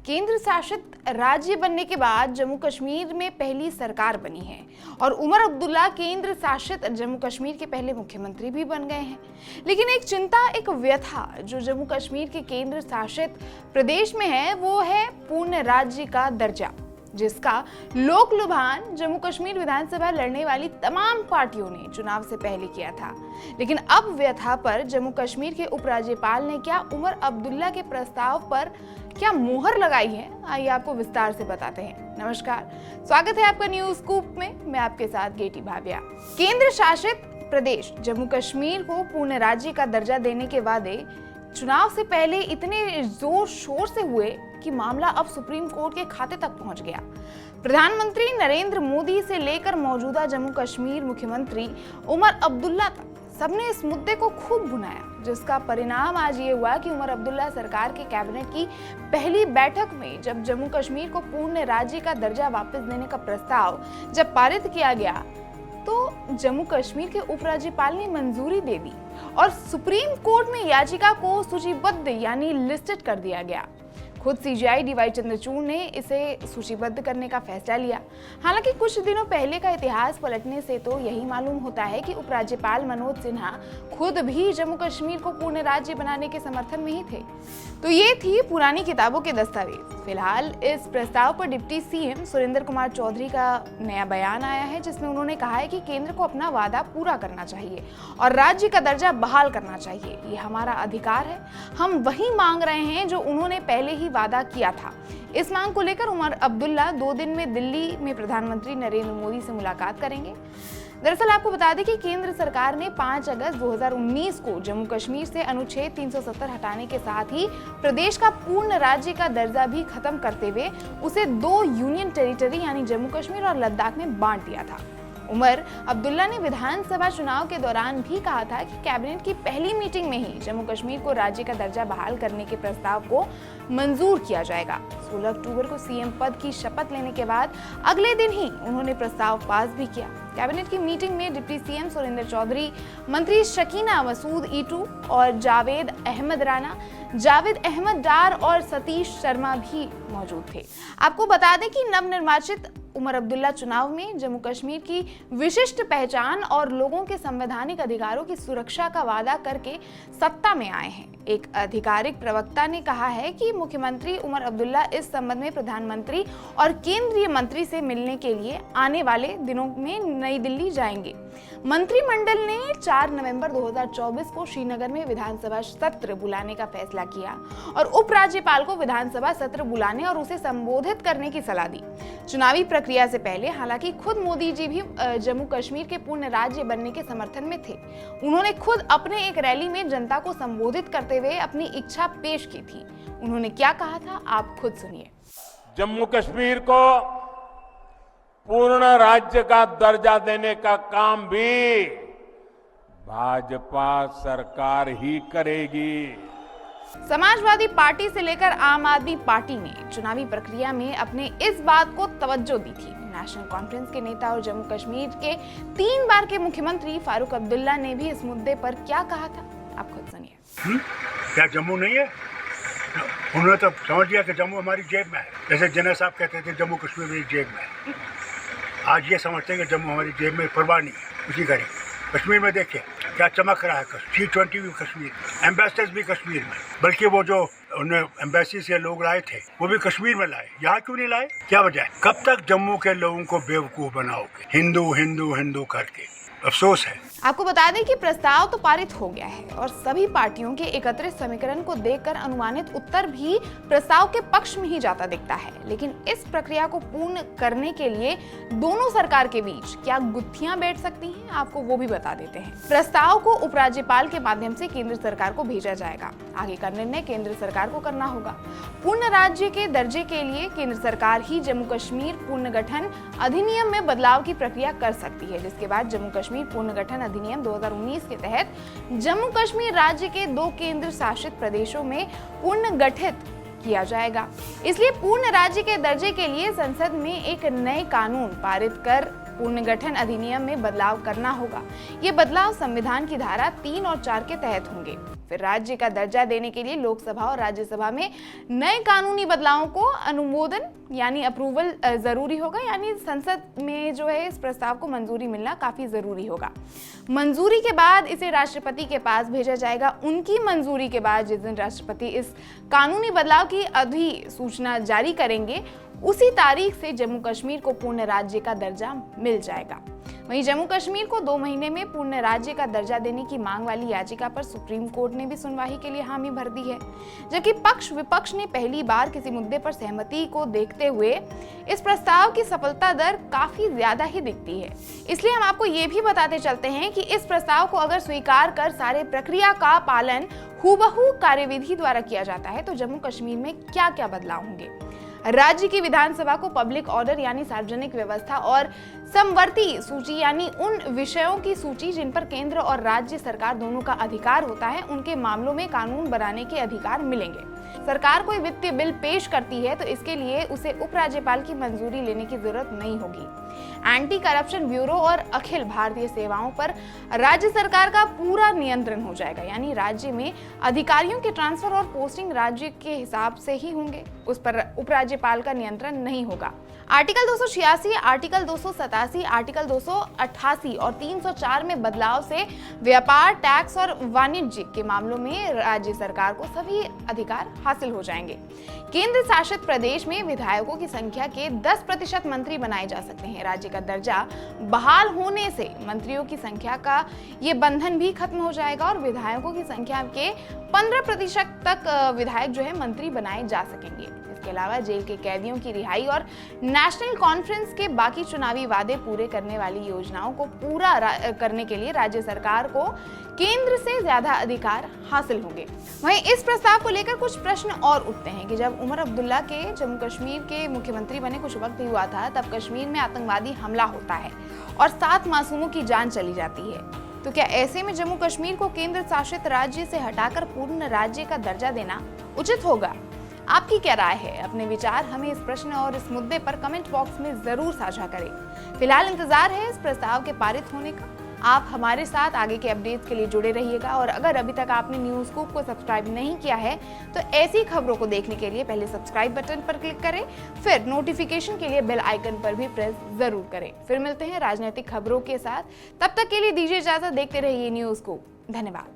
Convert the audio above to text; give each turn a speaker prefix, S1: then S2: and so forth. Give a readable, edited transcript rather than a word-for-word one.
S1: केंद्र शासित राज्य बनने के बाद जम्मू कश्मीर में पहली सरकार बनी है और उमर अब्दुल्ला केंद्र शासित जम्मू कश्मीर के पहले मुख्यमंत्री भी बन गए हैं। लेकिन एक चिंता, एक व्यथा जो जम्मू कश्मीर के केंद्र शासित प्रदेश में है वो है पूर्ण राज्य का दर्जा, जिसका लोक लुभान जम्मू कश्मीर विधानसभा लड़ने वाली तमाम पार्टियों ने चुनाव से पहले किया था। लेकिन अब व्यथा पर जम्मू कश्मीर के उपराज्यपाल ने क्या उमर अब्दुल्ला के प्रस्ताव पर क्या मोहर लगाई है, आइए आपको विस्तार से बताते हैं। नमस्कार, स्वागत है आपका न्यूज स्कूप में। मैं आपके साथ गेटी भाविया। केंद्र शासित प्रदेश जम्मू कश्मीर को पूर्ण राज्य का दर्जा देने के वादे चुनाव से पहले इतने जोर शोर से हुए कि मामला अब सुप्रीम कोर्ट के खाते तक पहुंच गया। प्रधानमंत्री नरेंद्र मोदी से लेकर मौजूदा जम्मू कश्मीर मुख्यमंत्री उमर अब्दुल्ला तक सबने इस मुद्दे को खूब भुनाया, जिसका परिणाम आज ये हुआ कि उमर अब्दुल्ला सरकार के कैबिनेट की पहली बैठक में जब जम्मू कश्मीर को पूर्ण राज्य का दर्जा वापस देने का प्रस्ताव जब पारित किया गया तो जम्मू कश्मीर के उपराज्यपाल ने मंजूरी दे दी और सुप्रीम कोर्ट में याचिका को सूचीबद्ध यानी लिस्टेड कर दिया गया। खुद सीजेआई डीवाई चंद्रचूड़ ने इसे सूचीबद्ध करने का फैसला लिया। हालांकि कुछ दिनों पहले का इतिहास पलटने से तो यही मालूम होता है कि उपराज्यपाल मनोज सिन्हा खुद भी जम्मू कश्मीर को पूर्ण राज्य बनाने के समर्थन में ही थे। तो ये थी पुरानी किताबों के दस्तावेज। फिलहाल इस प्रस्ताव पर डिप्टी सीएम सुरेंद्र कुमार चौधरी का नया बयान आया है, जिसमें उन्होंने कहा है कि केंद्र को अपना वादा पूरा करना चाहिए और राज्य का दर्जा बहाल करना चाहिए। ये हमारा अधिकार है, हम वही मांग रहे हैं जो उन्होंने पहले ही वादा किया था। इस मांग को लेकर उमर अब्दुल्ला 2 दिन में दिल्ली में प्रधानमंत्री नरेंद्र मोदी से मुलाकात करेंगे। दरअसल आपको बता दें कि केंद्र सरकार ने 5 अगस्त 2019 को जम्मू कश्मीर से अनुच्छेद 370 हटाने के साथ ही प्रदेश का पूर्ण राज्य का दर्जा भी खत्म करते हुए उसे 2 यूनियन टेरिटरी यानी जम्मू कश्मीर और लद्दाख में बांट दिया था। उमर अब्दुल्ला ने विधानसभा चुनाव के दौरान भी कहा था कि कैबिनेट की पहली मीटिंग में ही जम्मू कश्मीर को राज्य का दर्जा बहाल करने के प्रस्ताव को मंजूर किया जाएगा। 16 अक्टूबर को सीएम पद की शपथ लेने के बाद अगले दिन ही उन्होंने प्रस्ताव पास भी किया। कैबिनेट की मीटिंग में डिप्टी सीएम सुरेंद्र चौधरी, मंत्री शकीना मसूद ईटू और जावेद अहमद राणा, जावेद अहमद डार और सतीश शर्मा भी मौजूद थे। आपको बता दें कि नवनिर्वाचित उमर अब्दुल्ला चुनाव में जम्मू कश्मीर की विशिष्ट पहचान और लोगों के संवैधानिक अधिकारों की सुरक्षा का वादा करके सत्ता में आए हैं। एक आधिकारिक प्रवक्ता ने कहा है कि मुख्यमंत्री उमर अब्दुल्ला इस संबंध में प्रधानमंत्री और केंद्रीय मंत्री से मिलने के लिए आने वाले दिनों में नई दिल्ली जाएंगे। मंत्रिमंडल ने 4 नवंबर 2024 को श्रीनगर में विधानसभा सत्र बुलाने का फैसला किया और उपराज्यपाल को विधानसभा सत्र बुलाने और उसे संबोधित करने की सलाह दी। चुनावी प्रक्रिया से पहले हालांकि खुद मोदी जी भी जम्मू कश्मीर के पूर्ण राज्य बनने के समर्थन में थे। उन्होंने खुद अपने एक रैली में जनता को संबोधित करते हुए अपनी इच्छा पेश की थी। उन्होंने क्या कहा था, आप खुद सुनिए।
S2: जम्मू कश्मीर को पूर्ण राज्य का दर्जा देने का काम भी भाजपा सरकार ही करेगी।
S1: समाजवादी पार्टी से लेकर आम आदमी पार्टी ने चुनावी प्रक्रिया में अपने इस बात को तवज्जो दी थी। नेशनल कॉन्फ्रेंस के नेता और जम्मू कश्मीर के 3 बार के मुख्यमंत्री फारूक अब्दुल्ला ने भी इस मुद्दे पर क्या कहा था, आप खुद सुनिए।
S3: क्या जम्मू नहीं है? उन्होंने तो समझ लिया कि जम्मू हमारी जेब में है, जैसे जिन्ना साहब कहते थे जम्मू कश्मीर मेरी जेब में है। आज ये समझते हैं कि जम्मू हमारी जेब में, परवाह नहीं है उसी करें। कश्मीर में देखिए क्या चमक रहा है, G20 भी कश्मीर, एम्बेसडर्स भी कश्मीर में, बल्कि वो जो उन्हें एम्बेसी से लोग लाए थे वो भी कश्मीर में लाए। यहाँ क्यों नहीं लाए? क्या वजह है? कब तक जम्मू के लोगों को बेवकूफ बनाओगे हिंदू हिंदू हिंदू करके? अफसोस है।
S1: आपको बता दें कि प्रस्ताव तो पारित हो गया है और सभी पार्टियों के एकत्रित समीकरण को देखकर अनुमानित उत्तर भी प्रस्ताव के पक्ष में ही जाता दिखता है। लेकिन इस प्रक्रिया को पूर्ण करने के लिए दोनों सरकार के बीच क्या गुत्थियां बैठ सकती हैं, आपको वो भी बता देते हैं। प्रस्ताव को उपराज्यपाल के माध्यम से केंद्र सरकार को भेजा जाएगा। आगे का निर्णय केंद्र सरकार को करना होगा। पूर्ण राज्य के दर्जे के लिए केंद्र सरकार ही जम्मू कश्मीर पुनर्गठन अधिनियम में बदलाव की प्रक्रिया कर सकती है, जिसके बाद जम्मू कश्मीर पुनर्गठन अधिनियम 2019 के तहत जम्मू कश्मीर राज्य के 2 केंद्र शासित प्रदेशों में पुनर्गठित किया जाएगा। इसलिए पूर्ण राज्य के दर्जे के लिए संसद में एक नए कानून पारित कर पुनर्गठन अधिनियम में बदलाव करना होगा। ये बदलाव संविधान की धारा 3 और 4 के तहत होंगे। फिर राज्य का दर्जा देने के लिए लोकसभा और राज्यसभा में नए कानूनी बदलावों को अनुमोदन यानी अप्रूवल जरूरी होगा, यानी संसद में जो है इस प्रस्ताव को मंजूरी मिलना काफी जरूरी होगा। मंजूरी के बाद इसे राष्ट्रपति के पास भेजा जाएगा। उनकी मंजूरी के बाद जिस दिन राष्ट्रपति इस कानूनी बदलाव की अधिसूचना जारी करेंगे, उसी तारीख से जम्मू कश्मीर को पूर्ण राज्य का दर्जा मिल जाएगा। वहीं जम्मू कश्मीर को 2 महीने में पूर्ण राज्य का दर्जा देने की मांग वाली याचिका पर सुप्रीम कोर्ट ने भी सुनवाई के लिए हामी भर दी है, जबकि पक्ष विपक्ष ने पहली बार किसी मुद्दे पर सहमति को देखते हुए इस प्रस्ताव की सफलता दर काफी ज्यादा ही दिखती है। इसलिए हम आपको ये भी बताते चलते हैं कि इस प्रस्ताव को अगर स्वीकार कर सारे प्रक्रिया का पालन हूबहू कार्यविधि द्वारा किया जाता है तो जम्मू कश्मीर में क्या क्या बदलाव होंगे। राज्य की विधानसभा को पब्लिक ऑर्डर यानी सार्वजनिक व्यवस्था और समवर्ती सूची यानी उन विषयों की सूची जिन पर केंद्र और राज्य सरकार दोनों का अधिकार होता है, उनके मामलों में कानून बनाने के अधिकार मिलेंगे। सरकार कोई वित्तीय बिल पेश करती है तो इसके लिए उसे उपराज्यपाल की मंजूरी लेने की जरूरत नहीं होगी। एंटी करप्शन ब्यूरो और अखिल भारतीय सेवाओं पर राज्य सरकार का पूरा नियंत्रण हो जाएगा, यानी राज्य में अधिकारियों के ट्रांसफर और पोस्टिंग राज्य के हिसाब से ही होंगे, उस पर उपराज्यपाल का नियंत्रण नहीं होगा। आर्टिकल 286, आर्टिकल 287, आर्टिकल 288 और 304 में बदलाव से व्यापार, टैक्स और वाणिज्य के मामलों में राज्य सरकार को सभी अधिकार हासिल हो जाएंगे। केंद्र शासित प्रदेश में विधायकों की संख्या के 10% मंत्री बनाए जा सकते हैं। राज्य का दर्जा बहाल होने से मंत्रियों की संख्या का ये बंधन भी खत्म हो जाएगा और विधायकों की संख्या के 15% तक विधायक जो है मंत्री बनाए जा सकेंगे। इसके अलावा जेल के कैदियों की रिहाई और नेशनल कॉन्फ्रेंस के बाकी चुनावी वादे पूरे करने वाली योजनाओं को पूरा करने के लिए राज्य सरकार को केंद्र से ज्यादा अधिकार हासिल होंगे। वहीं इस प्रस्ताव को लेकर कुछ प्रश्न और उठते हैं कि जब उमर अब्दुल्ला के जम्मू कश्मीर के मुख्यमंत्री बने कुछ वक्त हुआ था, तब कश्मीर में आतंकवादी हमला होता है और 7 मासूमों की जान चली जाती है। तो क्या ऐसे में जम्मू कश्मीर को केंद्र शासित राज्य से हटाकर पूर्ण राज्य का दर्जा देना उचित होगा? आपकी क्या राय है? अपने विचार हमें इस प्रश्न और इस मुद्दे पर कमेंट बॉक्स में जरूर साझा करें। फिलहाल इंतजार है इस प्रस्ताव के पारित होने का। आप हमारे साथ आगे के अपडेट्स के लिए जुड़े रहिएगा और अगर अभी तक आपने न्यूज़ स्कूप को सब्सक्राइब नहीं किया है तो ऐसी खबरों को देखने के लिए पहले सब्सक्राइब बटन पर क्लिक करें, फिर नोटिफिकेशन के लिए बेल आइकन पर भी प्रेस जरूर करें। फिर मिलते हैं राजनीतिक खबरों के साथ, तब तक के लिए दीजिए इजाजत। देखते रहिए न्यूज़ स्कूप। धन्यवाद।